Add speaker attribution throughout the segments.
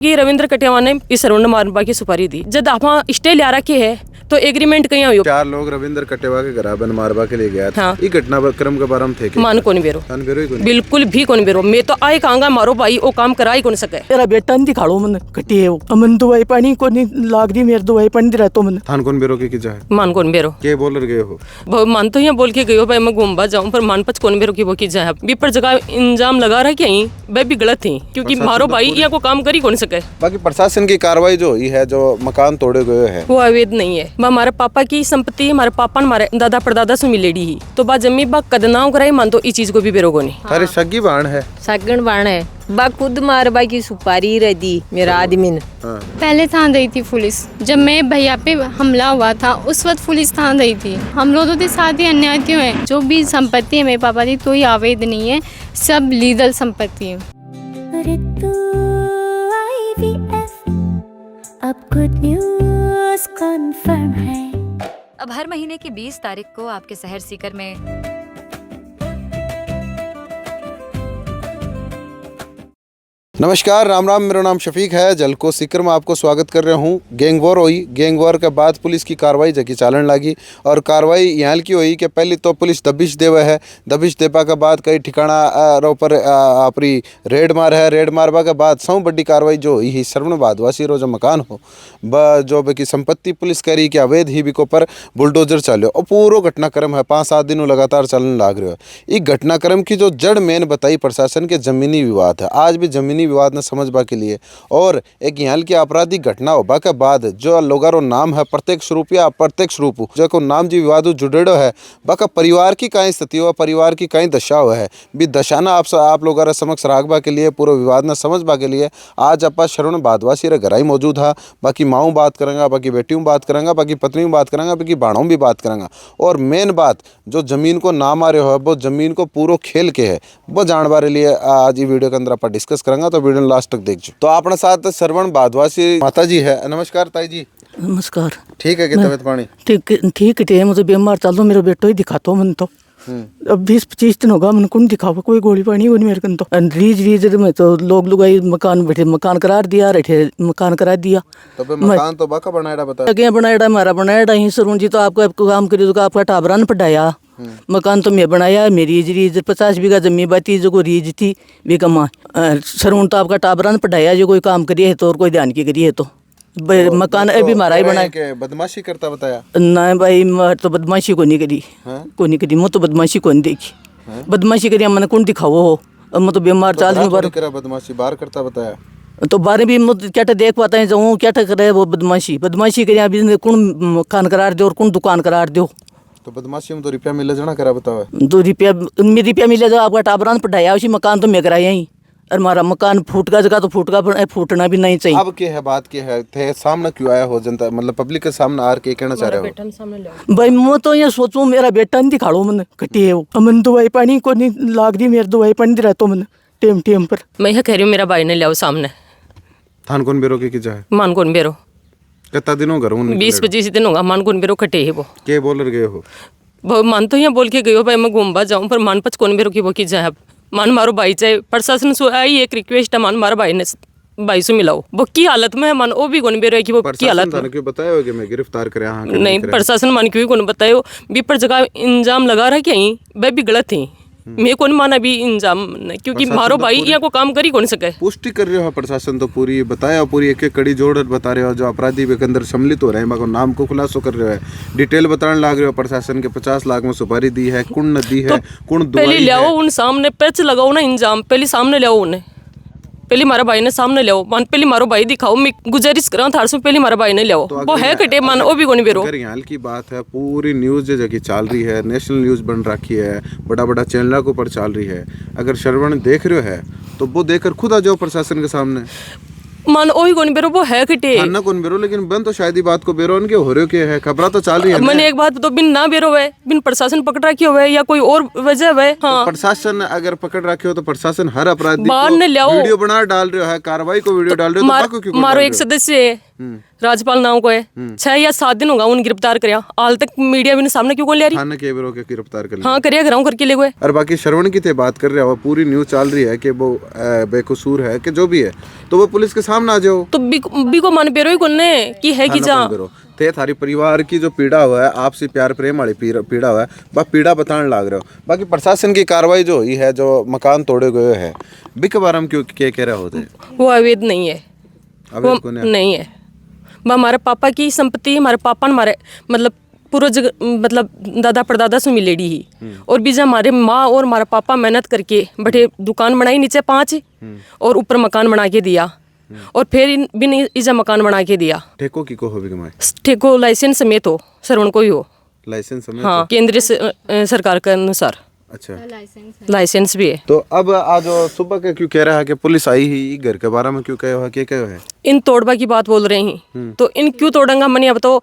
Speaker 1: कि रविंद्र कटियावा ने इस सरवण मारबा की सुपारी दी। जब आप स्टे लिया रखे है तो एग्रीमेंट कहीं हुई।
Speaker 2: 4 लोग रविंद्र कटियावा के घर बन मारबा के लिए गया था।
Speaker 1: हाँ।
Speaker 2: ये घटनाक्रम के बारे में थे कि
Speaker 1: मान कौन बेरो
Speaker 2: ही
Speaker 1: बिल्कुल भी कौन बेरो। मैं तो आए कहूँगा मारो भाई वो काम करा ही कौन सके।
Speaker 3: तेरा बेटा नहीं दिखाड़ो मन कटी है वो अमन दवाई पानी को नहीं लाग दी मेरे दवाई पानी दिरा तो मन
Speaker 2: थान कौन बेरो की जाए
Speaker 1: मान कौन बेरो
Speaker 2: के बोल गए हो
Speaker 1: मान तो यहाँ बोल के गए हो भाई मैं घूमबा जाऊँ पर मान पच कौन बेरो की वो की जाए भी पर जगह इंजाम लगा रहा क्या वह भी गलत थी क्योंकि मारो भाई यहाँ को काम कर ही कौन सके।
Speaker 2: बाकी प्रशासन की कार्रवाई जो हुई है जो मकान तोड़े गए हैं
Speaker 1: वो अवैध नहीं है। हमारे पापा की संपत्ति हमारे पापा ने हमारे दादा परदादा से मिलेडी ही तो बा जमी बा कदनाव कराई मान तो इस चीज को भी बेरोगो नहीं।
Speaker 2: अरे सगी बाण है
Speaker 4: सगन बाण है बा खुद मारबा की सुपारी रह दी मेरा आदमी ने।
Speaker 5: पहले थान रही थी पुलिस। जब मैं भैया पे हमला हुआ था उस वक्त पुलिस थान रही थी। हम लोगों के साथ ही अन्याय क्यों है। जो भी संपत्ति है मेरे पापा की कोई अवैध नहीं है, सब लीगल संपत्ति है।
Speaker 6: अब गुड न्यूज़ कन्फर्म है।
Speaker 7: अब हर महीने की 20 तारीख को आपके शहर सीकर में
Speaker 2: नमस्कार, राम राम। मेरा नाम शफीक है। जलको सीकर में आपको स्वागत कर रहा हूँ। गैंग वॉर हुई। गैंग वॉर के बाद पुलिस की कार्रवाई जकी चालन लगी और कार्रवाई यहाँ की हुई कि पहले तो पुलिस दबिश देवे है। दबिश देपा के बाद कई ठिकाना पर अपनी रेड मार है। रेड मारवा के बाद सौ बड़ी कार्रवाई जो हुई ही सरवण बादवासी रो जो मकान हो जो की संपत्ति पुलिस करी कि अवैध ही बिको पर बुलडोजर चलो और पूरा घटनाक्रम है 5-7 दिनों लगातार चलन लाग रहा है। ये घटनाक्रम की जो जड़ मेन बताई प्रशासन के जमीनी विवाद है। आज भी जमीनी विवाद न समझबा के लिए और एक यहाँ की आपराधिक घटना होबा के बाद जो लोगारो नाम है प्रत्यक्ष रूप या अप्रत्यक्ष रूप जो को नाम जी विवाद जुड़ेड़ो है बाका परिवार की कई स्थिति हो परिवार की कई दशा हो है भी दशाना आप लोग समक्ष राखबा के लिए पूरा विवाद न समझबा के लिए आज आप सरवण बादवासी रे घर ही मौजूद है। बाकी माऊँ बात करेंगे, बाकी बेटियों बात करेंगे, बाकी पत्नियों बात करेंगे, बाकी बाणों भी बात करेंगे और मेन बात जो जमीन को नाम आ रहे हो वो जमीन को पूरा खेल के है वो जानवा लिए आज ये वीडियो के अंदर आप डिस्कस करेंगे तो वीडियो लास्ट तक देखो। तो अपने साथ सरवण बादवासी माता जी है। नमस्कार ताई जी।
Speaker 3: नमस्कार।
Speaker 2: ठीक है कि तबियत पानी
Speaker 3: ठीक है मुझे बीमार चल दो मेरा बेटो ही दिखाता मन तो अब 20-25 दिन होगा मन कौन दिखावा कोई गोली पानी वो मेरे कन तो रीज में तो लोग लुगाई मकान बैठे मकान करार दिया रहे मकान करा दिया
Speaker 2: तो मकान तो बाका बनाया बता
Speaker 3: क्या बनाया हमारा बनाया ही सरवण जी तो आपको काम करिए तो आपका टाबरान पढ़ाया मकान तो मैं बनाया मेरी रीज 50 बीघा जमीन बाती जो को रीज थी बीघा माँ सरवण तो आपका टाबरान पढ़ाया जो कोई काम करिए तो और कोई ध्यान की करिए तो मकान अभी मारा ही बनाया।
Speaker 2: बदमाशी करता बताया
Speaker 3: ना भाई मैं तो बदमाशी को नहीं करी मैं तो बदमाशी को नहीं देखी बदमाशी करी मैंने कौन दिखाओ हो अब मैं तो बीमार चाल
Speaker 2: बदमाशी बाहर करता बताया
Speaker 3: तो बारे भी क्या देख पाता है जाऊँ क्या करे वो बदमाशी करी अभी कौन मकान करार दो और कौन दुकान करार दो
Speaker 2: तो बदमाशी में 2 रुपया मिले जाना करा बताओ
Speaker 3: 2 रुपया मिले जो आपका टाबरान पढ़ाया उसी मकान तो मैं कराया ही और हमारा मकान फूट का जगह तो फूटना भी नहीं चाहिए।
Speaker 2: अब क्या है बात क्या है थे सामने क्यों आया हो जनता मतलब पब्लिक के सामने आर के कहना चाह रहे हो
Speaker 3: भाई मैं तो ये सोचूं मेरा बेटा नहीं दिखाड़ो मन कटी है वो अमन दवाई पानी को नहीं लाग दी मेरे दवाई पानी दिरा तो मन टेम पर
Speaker 1: मैं यह कह रही हूँ मेरा भाई ने लिया सामने
Speaker 2: थान कौन बेरो की जाए
Speaker 1: मान कौन बेरो
Speaker 2: कितना दिन हो घर
Speaker 1: 20-25 दिन होगा मान कौन बेरो कटे है वो
Speaker 2: के बोल गए हो
Speaker 1: मान तो यहाँ बोल के गए हो भाई मैं घूमबा जाऊँ पर मान पच कौन बेरो की वो की जाए मान मारो भाई चाहे प्रशासन से आई एक रिक्वेस्ट है मान मारो भाई ने भाई से मिलाओ वो की हालत में है मन वो भी कौन बेरो है कि वो की हालत में
Speaker 2: क्यों बताया हो कि मैं गिरफ्तार करे
Speaker 1: नहीं प्रशासन मान क्यों कौन बतायो भी पर जगह इंजाम लगा रहा क्या वह भी गलत थी मैं कौन माना भी इंजाम क्योंकि मारो भाई यहाँ को काम कर ही कौन सके।
Speaker 2: पुष्टि कर रहे हो प्रशासन तो पूरी बताया पूरी एक कड़ी जोड़ बता रहे हो जो अपराधी के अंदर सम्मिलित हो रहे हैं नाम को खुलासो कर रहे हो डिटेल बताने लग रहे हो प्रशासन के 50 लाख में सुपारी दी है कुण नदी है कुण
Speaker 1: पहले लियाओ उन सामने पेच लगाओ ना इंजाम पहले सामने लियाओ उन्हें पहले मारा भाई ने सामने लियाओ मान पहले मारो भाई दिखाओ मैं गुजारिश करा थार से पहले मारा भाई ने लियाओ तो वो है कटे मान वो भी कोनी बेरो।
Speaker 2: अगर यहाँ की बात है पूरी न्यूज जगह चल रही है नेशनल न्यूज बन रखी है बड़ा चैनल के ऊपर चल रही है अगर सरवण देख रहे है तो वो देखकर खुद आ जाओ प्रशासन के सामने
Speaker 1: मन ओही कौन बेरो वो है कटे
Speaker 2: खाना कौन बेरो लेकिन बन तो शायद ही बात को बेरो उनके हो रहे के है खबर तो चल रही है।
Speaker 1: मैंने एक बात तो बिन ना बेरो है बिन प्रशासन पकड़ रखी हो या कोई और वजह है। हाँ
Speaker 2: तो प्रशासन अगर पकड़ रखे हो तो प्रशासन हर अपराधी
Speaker 1: बाहर ने लियाओ
Speaker 2: वीडियो बना डाल रहे हो है कार्रवाई को वीडियो डाल रहे हो तो
Speaker 1: मारो एक सदस्य है राजपाल नाम को है 6 या 7 दिन होगा उन गिरफ्तार करया हाल तक मीडिया भी सामने क्यों ले रही।
Speaker 2: थाने के बिरो के गिरफ्तार कर लिया।
Speaker 1: हाँ करिया कराऊं करके ले गए।
Speaker 2: और बाकी श्रवण की थे बात कर रहे हो, पूरी न्यूज चल रही है कि वो बेकसूर है कि जो भी है, तो वो पुलिस के सामने आ जाओ।
Speaker 1: तो बी को मन पेरो ही कोने की है कि जा
Speaker 2: थे थारी परिवार की जो पीड़ा हुआ है, आपसी प्यार प्रेम वाली पीड़ा हुआ है, बा पीड़ा बताने लग रहे हो। बाकी प्रशासन की कार्रवाई जो हुई है, जो मकान तोड़े गए हैं, बिक बारे में क्यों क्या कह रहे होते?
Speaker 1: वो अवैध नहीं है, वो नहीं है। वो हमारे पापा की संपत्ति, हमारे पापा ने हमारे मतलब पूर्वज मतलब दादा परदादा से मिलेड़ी ही। और बीजा हमारे माँ और हमारा पापा मेहनत करके बटे दुकान बनाई नीचे 5 और ऊपर मकान बना के दिया और फिर बिन इजा मकान बना के दिया।
Speaker 2: ठेको की को हो भी कमाए?
Speaker 1: ठेको लाइसेंस समेत हो, श्रवण को ही हो।
Speaker 2: लाइसेंस समेत?
Speaker 1: हाँ, केंद्रीय सरकार के अनुसार
Speaker 2: अच्छा
Speaker 1: लाइसेंस भी है।
Speaker 2: तो अब आज सुबह के क्यों कह रहा है कि पुलिस आई ही, घर के बारे में क्यों कहो है, क्या कहो है?
Speaker 1: इन तोड़बा की बात बोल रहे हैं तो इन क्यों तोड़ेंगा मनी? अब तो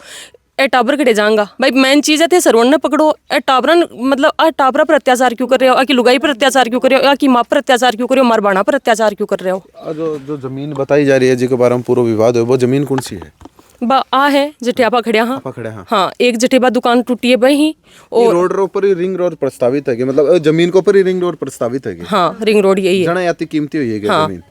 Speaker 1: ए टाबर कटे जाऊंगा भाई, मेन चीज है थे सरवण ने पकड़ो। ए टाबरन मतलब टाबरा पर अत्याचार क्यों कर रहे हो? आ की लुगाई पर अत्याचार क्यों कर रहे हो? आ की माँ पर अत्याचार क्यों कर रहे हो? मार बाणा पर अत्याचार क्यों कर रहे हो?
Speaker 2: जो जमीन बताई जा रही है जिसके बारे में पूरा विवाद है, वो जमीन कौन सी है?
Speaker 1: बा आ है जटियापा खड़िया। हाँ एक जटेबा दुकान टूटी है वही। और
Speaker 2: रोड रो पर ही रिंग रोड प्रस्तावित है कि मतलब जमीन को पर ही रिंग रोड प्रस्तावित है कि?
Speaker 1: हाँ रिंग रोड यही है।
Speaker 2: जना याती कीमती हुई है जमीन,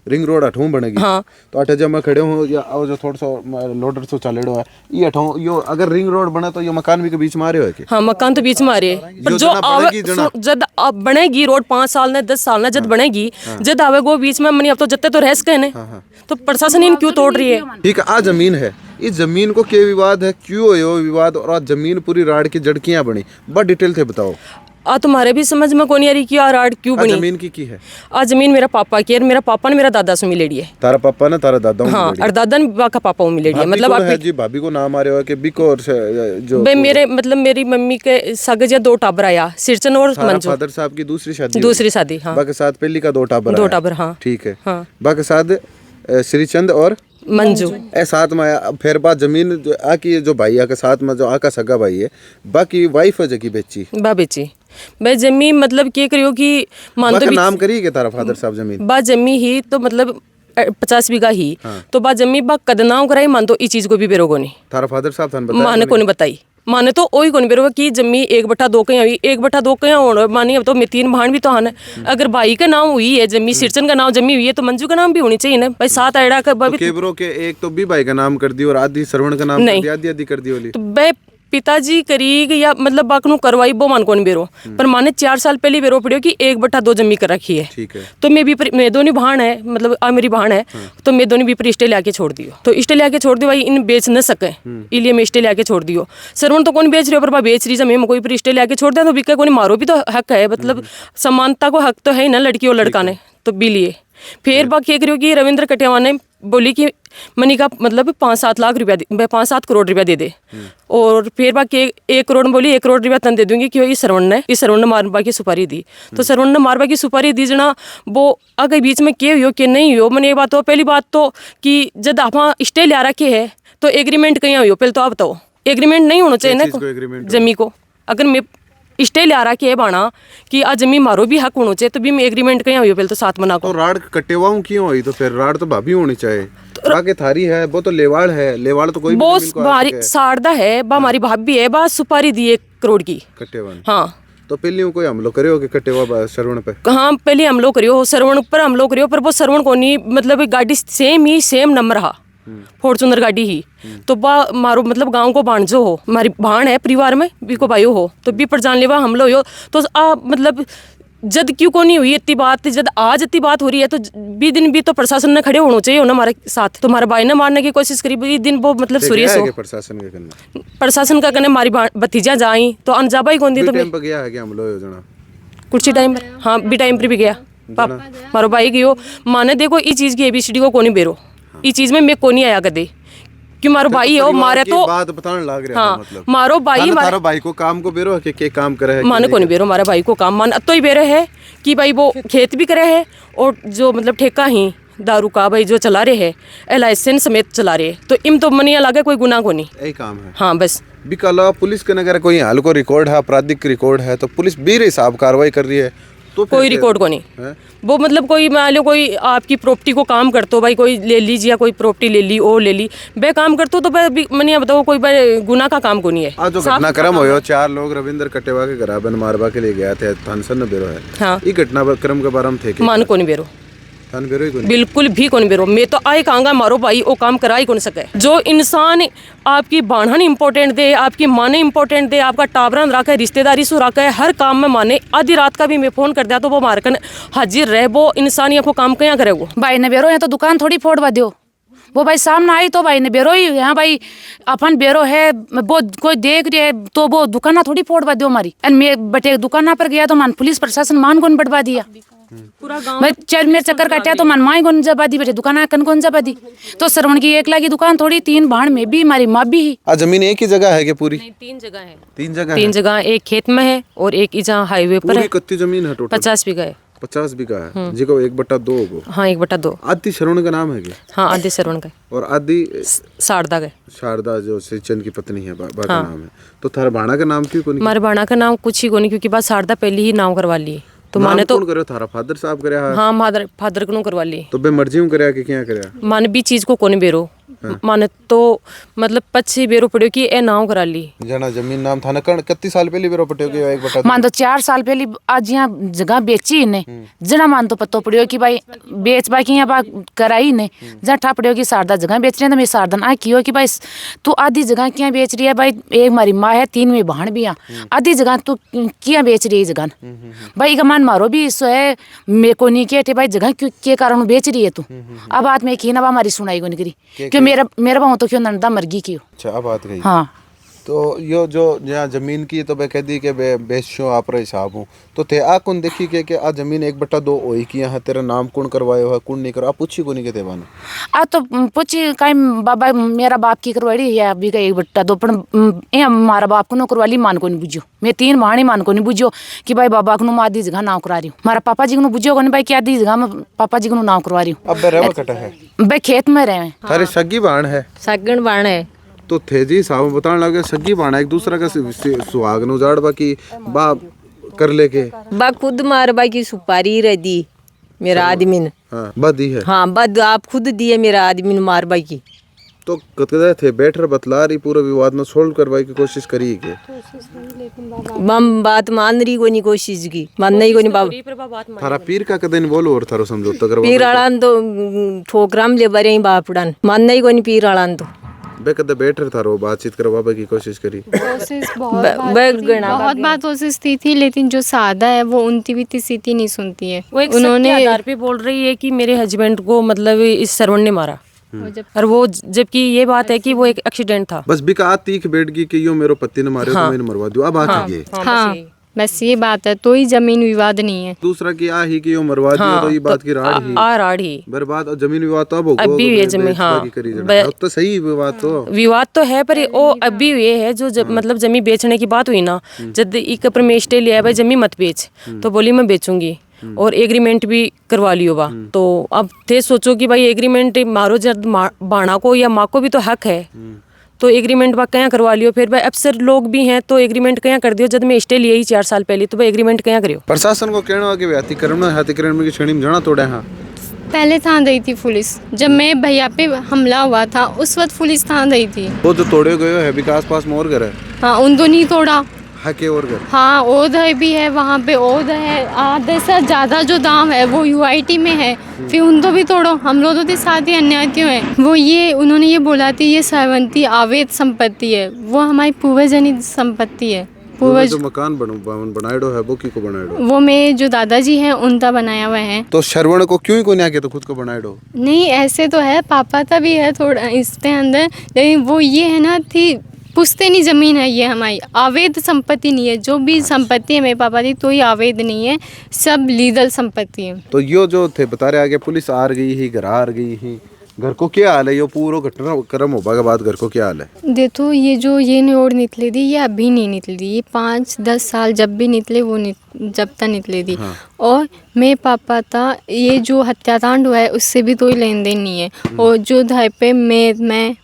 Speaker 2: रिंग रोड अठों बनेगी।
Speaker 1: हाँ।
Speaker 2: तो अठे जब मैं खड़े हूँ या जो थोड़ा सा लोडर सो चलेड़ो है ये अठों यो अगर रिंग रोड बने तो ये मकान भी के बीच में आ रहे हो कि?
Speaker 1: हाँ मकान तो बीच में आ रहे हैं, पर जो आवे जब अब बनेगी रोड 5 साल ने 10 साल ने जब बनेगी जब आवे वो बीच में मनी अब तो जत्ते तो रहस गए ने। तो प्रशासन इन क्यों तोड़ रही है?
Speaker 2: ठीक है, आ जमीन है, इस जमीन को क्या विवाद है, क्यों है विवाद, और आज जमीन पूरी राड़ की जड़कियां बनी, बड़ा डिटेल थे बताओ।
Speaker 1: आ तुम्हारे भी समझ में कौन आ रही कि आ राड क्यों बनी?
Speaker 2: जमीन की है?
Speaker 1: आ जमीन मेरा पापा की है, मेरा पापा ने मेरा दादा से मिलेड़ी है।
Speaker 2: तारा पापा ने तारा दादा?
Speaker 1: हाँ, और दादा ने का पापा को मिलेड़ी है। मतलब आप
Speaker 2: जी भाभी को नाम आ रहे हो कि बिको और जो
Speaker 1: मेरे मतलब मेरी मम्मी के सगज 2 टाबर आया, सिरचन और मंजू।
Speaker 2: फादर साहब की दूसरी शादी?
Speaker 1: हाँ।
Speaker 2: बाकी साथ पहली का 2 टाबर?
Speaker 1: हाँ
Speaker 2: ठीक है।
Speaker 1: हाँ।
Speaker 2: बाकी साथ श्रीचंद और
Speaker 1: मंजू
Speaker 2: ए साथ में आया। फिर बात जमीन जो आकी जो भाई के साथ में जो आका सगा भाई है, बाकी वाइफ है जकी बेची
Speaker 1: बा बेची भाई जमी मतलब क्या करियो कि मान तो
Speaker 2: नाम करी के तारा फादर साहब जमीन
Speaker 1: बा जमी ही तो मतलब 50 बीघा ही। तो बा जमी बा कदनाव कराई मान तो इस चीज को भी बेरोगो नहीं
Speaker 2: तारा फादर साहब थान बताया
Speaker 1: माने को नहीं बताई। माने तो वही कौन बेरो कि जमी 1/2 कहीं हुई 1/2 कहीं होने मानी। अब तो मैं 3 भाण भी तो आना, अगर भाई का नाम हुई है जमी, सिरचन का नाम जमी हुई है तो मंजू का नाम भी होनी चाहिए ना भाई। 7 आड़ा का
Speaker 2: केबरो के एक तो भी भाई का नाम कर दी और आधी श्रवण का नाम कर दिया, आधी कर दी वाली।
Speaker 1: तो बे पिताजी करीग या मतलब बाकनू करवाई वो मान कौन बेरो, पर माने 4 साल पहले बेरो पड़ियो कि 1/2 जमी कर रखी है।
Speaker 2: ठीक है।
Speaker 1: तो मैं भी मैं दोनों भाण है मतलब आ मेरी भाण है तो मैं दोनों भी पर स्टे लेके छोड़ दियो। तो स्टे लेके छोड़ दियो भाई इन बेच न सके इसलिए मैं स्टे लेके छोड़ दियो। सरवण तो कौन बेच रहे हो पर बेच रही जमीन कोई पर स्टे लेके छोड़ दिया तो बिके कोई मारो भी तो हक है, मतलब समानता को हक तो है ही ना लड़की और लड़का ने। तो भी लिए फिर बाकी करियो कि रविंद्र कटियावा ने बोली कि मनी का मतलब 5-7 लाख रुपया 5-7 करोड़ रुपया दे दे। और फिर बाकी 1 करोड़ बोली 1 करोड़ रुपया तन दे दूंगी कि इस सरवण ने मारबा की सुपारी दी। तो सरवण ने मारबा की सुपारी दी जना वो अगर बीच में के हो कि नहीं हो। मैंने ये बात हो पहली बात तो कि जब आप स्टे लिया रखे है तो एग्रीमेंट कहीं हो पहले तो आप बताओ। एग्रीमेंट नहीं होना चाहिए ना जमी को। अगर मैं स्टे लिया रहा के बाना कि आज जमी मारो भी हक होना चाहिए तो भी मैं एग्रीमेंट कहीं हुई पहले तो 7 मना को।
Speaker 2: तो राड कटेवा हूं क्यों हुई? तो फिर राड तो भाभी होनी चाहिए। बाकी थारी है वो तो लेवाड़ है, लेवाड़ तो कोई भी
Speaker 1: बहुत भारी सारदा है बा हमारी भाभी है बा सुपारी दी 1 करोड़ की
Speaker 2: कटेवा।
Speaker 1: हाँ
Speaker 2: तो पहले कोई हमलो करे हो कि कटेवा सरवण पे?
Speaker 1: हाँ पहले हमलो करियो सरवण पर हमलो करियो पर वो सरवण को नहीं मतलब गाड़ी सेम नंबर रहा फॉर्चूनर गाड़ी ही। तो बा मारो मतलब गांव को बाणजो हो हमारी भाण है परिवार में भी को भाइयों हो तो भी पर जानलेवा हमलो हो। तो मतलब जद क्यों को नहीं हुई इतनी बात, जद आज इतनी बात हो रही है तो भी दिन भी तो प्रशासन ने खड़े होना चाहिए ना हमारे साथ। तो हमारे भाई ने मारने की कोशिश करी भी दिन वो मतलब सूर्य हो प्रशासन का कहने हमारी भतीजा जाई तो अनजाबा ही कौन दी। तो
Speaker 2: गया है क्या हमलो योजना
Speaker 1: कुछ टाइम हाँ भी टाइम पर भी गया पाप मारो भाई गयो माने देखो इस चीज की ABCD को कोनी बेरो इस चीज में मैं कोनी आया कदे कि मारो भाई हो मारे तो
Speaker 2: बात बताने लग रहा है। मतलब
Speaker 1: मारो भाई
Speaker 2: मारो भाई को काम को बेरो है के काम करे है
Speaker 1: माने को नहीं बेरो हमारा भाई को काम मान तो ही बेरे है कि भाई वो खेत भी करे है और जो मतलब ठेका ही दारू का भाई जो चला रहे है लाइसेंस समेत चला रहे तो इम तो मनिया लगे कोई गुनाह को नहीं
Speaker 2: यही काम है।
Speaker 1: हाँ बस
Speaker 2: बिकला पुलिस के अगर कोई हाल को रिकॉर्ड है आपराधिक रिकॉर्ड है तो पुलिस भी हिसाब कार्रवाई कर रही है। तो फिर
Speaker 1: कोई
Speaker 2: क्या-
Speaker 1: रिकॉर्ड को नहीं
Speaker 2: हैं?
Speaker 1: वो मतलब कोई मान लो कोई आपकी प्रॉपर्टी को काम करते हो भाई, कोई ले लीजिए, कोई प्रॉपर्टी ले ली वो ले ली, बे काम करते हो तो मैंने ये बताओ कोई गुनाह का काम को नहीं है।
Speaker 2: आज जो घटनाक्रम हो 4 लोग रविंद्र कटेवा के घर बन मारवा के लिए गया थे थानसन बेरो है।
Speaker 1: हाँ
Speaker 2: ये घटनाक्रम के बारे में थे
Speaker 1: मान को नहीं बेरो,
Speaker 2: थान बेरो ही को नहीं।
Speaker 1: बिल्कुल भी कौन बेरो। मैं तो आए कहूँगा मारो भाई वो काम करा ही कौन सके। जो इंसान आपकी बाढ़न इंपॉर्टेंट दे, आपकी माने इंपॉर्टेंट दे, आपका टाबरन रखे, रिश्तेदारी से रखे, हर काम में माने, आधी रात का भी मैं फोन कर दिया तो वो मारकन हाजिर रहे, वो इंसान ये को काम क्या करे वो।
Speaker 8: भाई ने बेरो है तो दुकान थोड़ी फोड़वा दो, वो भाई सामने आई तो भाई ने बेरो ही यहाँ भाई अपन बेरो है, वो कोई देख रही है तो वो दुकाना थोड़ी फोड़वा दो हमारी। मैं बटे दुकाना पर गया तो मान पुलिस प्रशासन मान कौन बढ़वा दिया,
Speaker 1: पूरा गाँव
Speaker 8: भाई चल मेरे चक्कर काटा तो मन माई कौन जबा दी, बेटे दुकान कन कौन जबा दी। तो श्रवण की एकला की दुकान थोड़ी, 3 भाण में भी हमारी माँ भी ही।
Speaker 2: जमीन एक ही जगह है कि पूरी?
Speaker 1: 3 जगह है।
Speaker 2: 3 जगह
Speaker 1: 3 जगह, एक खेत में है और एक जहाँ हाईवे पर
Speaker 2: पूरी
Speaker 1: है।
Speaker 2: कितनी जमीन है टोटल?
Speaker 1: 50 बीघा है।
Speaker 2: 50 बीघा है जिको 1/2 होगो।
Speaker 1: हाँ 1/2।
Speaker 2: आदि शरवण का नाम है क्या?
Speaker 1: हाँ आधे श्रवण का
Speaker 2: और आदि
Speaker 1: शारदा का।
Speaker 2: शारदा जो सिंचन की पत्नी है बा का नाम है। तो थारा भाणा का नाम क्यों कोनी?
Speaker 1: हमारे बाणा का नाम कुछ ही को नहीं, क्योंकि बात शारदा पहले ही नाम करवा ली तो माने तो।
Speaker 2: कौन करे? थारा फादर साहब करे?
Speaker 1: हाँ फादर को करवा ली
Speaker 2: तो बे मर्जी हूं करे कि क्या करे?
Speaker 1: माने भी चीज को कोने बेरो माने तो मतलब 25 बेरो पड़ो कि ए नाव करा ली।
Speaker 2: जना जमीन नाम था ना कितनी साल पहले बेरो पट्टे के 1/2?
Speaker 8: मान तो 4 साल पहले आज यहाँ जगह बेची ने, जना मान तो पतो पड़ियो कि भाई बेच बाकी यहाँ बा कराई ने, जहाँ ठा पड़ियो कि शारदा जगह बेच रही है तो मैं शारदा आ कियो कि भाई तू आधी जगह क्या बेच रही है भाई, एक हमारी माँ है 3 में बहन भी, आधी जगह तू क्या बेच रही है जगह भाई का मान मारो भी सो है, मेरे को नहीं कहते भाई जगह क्यों के कारण बेच रही है तू। अब बात में की ना हमारी सुनाई को नहीं करी कि मेरा भाव तो क्यों नंदा मरगी की।
Speaker 2: अच्छा अब बात गई।
Speaker 8: हाँ
Speaker 2: तो यो जो यहाँ जमीन की तो बे कह दी के बे बेचो आप रे हिसाब हूँ तो थे आ कौन देखी के आ जमीन 1/2 होई की यहाँ तेरा नाम कौन करवायो है कौन नहीं करो? आप पूछी को नहीं के तेवान?
Speaker 8: आ तो पूछी काई बाबा मेरा बाप की करवाड़ी है अभी का 1/2 पण ए हमारा बाप को नो करवाली मान को नहीं बुझो, मैं 3 भाणी मान को नहीं बुझो कि भाई बाबा को नो आधी जगह नाव करा रही हूँ, हमारा पापा जी को नो बुझो को नहीं भाई कि आधी जगह में पापा जी को नाव करवा रही हूँ।
Speaker 2: अब बे रेवा कटा है
Speaker 8: भाई खेत में रहे
Speaker 2: थारे सगी बाण है
Speaker 4: सगन बाण है।
Speaker 2: तो थे जी साहब बताने लगे सगी बाण एक दूसरा का सुहाग नो जाड़ बाकी बा कर लेके
Speaker 4: बा खुद मार बाई की सुपारी रह दी मेरा आदमी ने।
Speaker 2: हाँ बदी है।
Speaker 4: हाँ बद आप खुद दिए मेरा आदमी ने मार बाई की।
Speaker 2: तो कतकदा थे बैठर बतला रही पूरा विवाद में सोल्व करवाई की कोशिश करी के
Speaker 4: बम बात मान रही को नहीं कोशिश की, मानना ही को नहीं बाबा।
Speaker 2: थारा पीर का कदन बोलो और थारो समझौता करवा
Speaker 4: पीर आड़ान तो ठोकराम ले बरे ही बापड़ान, मानना ही को नहीं पीर आड़ान तो
Speaker 2: बे कदे बैठर थारो बातचीत करवा की कोशिश करी?
Speaker 5: कोशिश बहुत बात कोशिश थी लेकिन जो सादा है वो उनकी भी सीधी नहीं सुनती है।
Speaker 1: वो एक उन्होंने आधार पे बोल रही है कि मेरे हस्बैंड को मतलब इस श्रवण ने मारा, और वो जबकि ये बात है कि वो एक एक्सीडेंट था।
Speaker 2: बस बिका तीख बैठ गई कि यो मेरो पति ने मारे तो मैंने मरवा दिया। अब बात है ये।
Speaker 5: हाँ बस ये बात है, तो ही जमीन विवाद नहीं है।
Speaker 2: दूसरा की आ ही कि यो मरवा दिया तो ये बात की राड़ ही
Speaker 1: राड़ ही
Speaker 2: बर्बाद। और जमीन विवाद तो अब होगा
Speaker 1: अभी ये जमीन। हाँ
Speaker 2: तो सही विवाद तो
Speaker 1: विवाद तो है पर वो अभी ये है जो मतलब जमीन बेचने की बात हुई ना, जब एक पर स्टे लिया भाई जमीन मत बेच, तो बोली मैं बेचूंगी और एग्रीमेंट भी करवा लियो बा। तो अब थे सोचो कि भाई एग्रीमेंट मारो जब बाणा को या माँ को भी तो हक है, तो एग्रीमेंट बा क्या करवा लियो। फिर भाई अफसर लोग भी हैं तो एग्रीमेंट क्या कर दियो, जब मैं स्टे लिया ही 4 साल पहले तो भाई एग्रीमेंट क्या करियो।
Speaker 2: प्रशासन को कहना कि हाथीकरण में की श्रेणी में जाना तोड़े। हाँ
Speaker 5: पहले थान रही थी पुलिस, जब मैं भैया पे हमला हुआ था उस वक्त पुलिस थान रही थी।
Speaker 2: वो जो तोड़े गए है विकास पास में और घर है?
Speaker 5: हाँ उन दो नहीं तोड़ा।
Speaker 2: हके और घर?
Speaker 5: हाँ ओध भी है वहाँ पे, ओध है आधे से ज़्यादा जो दाम है वो यूआईटी में है, फिर उन तो भी तोड़ो। हम लोग तो साथ ही अन्याय क्यों है। वो ये उन्होंने ये बोला थी ये सावंती अवैध संपत्ति है, वो हमारी पूर्वजनित संपत्ति है। पूर्वज
Speaker 2: जो मकान बनाएडो है वो की को बनाएडो?
Speaker 5: वो मेरे जो दादाजी हैं उनका बनाया हुआ है।
Speaker 2: तो श्रवण को क्यों को नहीं आके तो खुद को बनाएडो?
Speaker 5: नहीं ऐसे तो है, पापा का भी है थोड़ा इस पे अंदर, लेकिन वो ये है ना थी पुश्तैनी जमीन है, ये हमारी अवैध संपत्ति नहीं है। जो भी संपत्ति है मेरे पापा की तो ये अवैध नहीं है, सब लीगल संपत्ति है।
Speaker 2: तो यो जो थे बता रहे आगे पुलिस आ गई ही घर आ गई ही घर को क्या हाल है? ये पूरा घटनाक्रम होगा के बाद घर को क्या हाल है?
Speaker 5: देखो ये जो ये न्योड़ निकली थी ये अभी नहीं निकली थी, ये 5-10 साल जब भी निकले वो जब तक निकली थी। और मेरे पापा था, ये जो हत्याकांड हुआ है उससे भी कोई लेन देन नहीं है। और जो घर पे मैं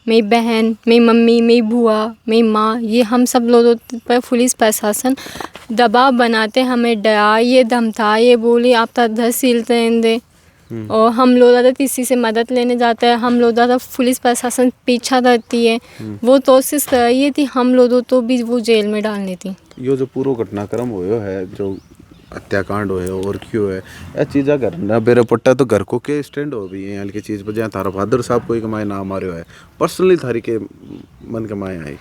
Speaker 5: मेरी बहन, मेरी मम्मी, मेरी बुआ, मेरी माँ, ये हम सब लोगों पर पुलिस प्रशासन दबाव बनाते, हमें डराए धमकाए, ये बोली आप तहसील दे। और हम लोग ज़्यादा किसी से मदद लेने जाते हैं, हम लोग ज़्यादा पुलिस प्रशासन पीछा करती है। वो कोशिश कर रही थी हम लोगों तो भी वो जेल में डालनी थी।
Speaker 2: यो जो पूरा घटनाक्रम हुआ है, जो हत्याकांड हुए और क्यों है यह चीज़ा करना बेरे पट्टा तो घर को के स्टैंड हो भी है यहाँ की चीज़ पर जहाँ थारा फादर साहब कोई कमाए नाम आ रहा है पर्सनली थारी के मन कमाए आई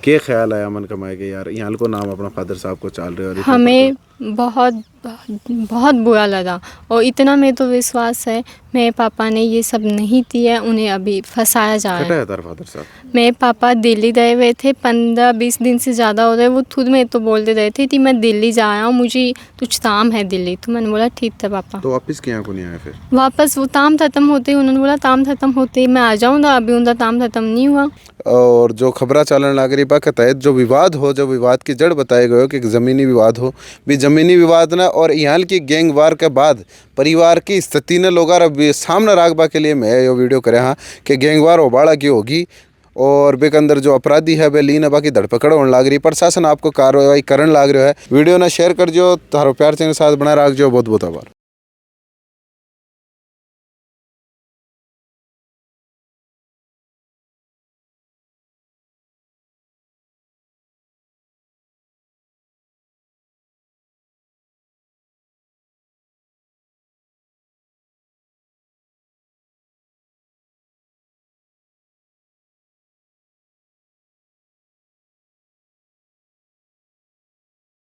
Speaker 2: क्या ख्याल आया मन कमाए के यार यहाँ को नाम अपना फादर साहब को चाल रहे और
Speaker 5: हमें बहुत बहुत बुरा लगा। और इतना में तो विश्वास है मेरे पापा ने ये सब नहीं किया, उन्हें अभी फंसाया जा रहा है।
Speaker 2: तारा फादर साहब
Speaker 5: मेरे पापा दिल्ली गए हुए थे, 15-20 दिन से ज़्यादा हो रहे। वो खुद में तो बोलते रहे थे कि मैं दिल्ली जा रहा हूँ, मुझे कुछ काम है दिल्ली। तो मैंने बोला ठीक था पापा।
Speaker 2: तो वापस क्या को नहीं आया फिर?
Speaker 5: वापस वो काम ख़त्म होते ही उन्होंने बोला काम ख़त्म होते ही मैं आ जाऊँगा, अभी उनका काम ख़त्म नहीं हुआ।
Speaker 2: और जो खबरा चालन नागरी पा के तहत जो विवाद हो, जो विवाद की जड़ बताए गए हो कि ज़मीनी विवाद हो भी ज़मीनी विवाद ना और यहाँ की गैंगवार के बाद परिवार की स्थिति ने लोग सामने रागबा के लिए मैं ये वीडियो करे हाँ कि गैंगवार ओबाड़ा की होगी और बेक अंदर जो अपराधी है वे लीन बाकी धड़पकड़ होने लाग रही, प्रशासन आपको कार्रवाई करने लाग रहा है। वीडियो ना शेयर कर जो तारो प्यार से साथ बना रख जो। बहुत बहुत आभार।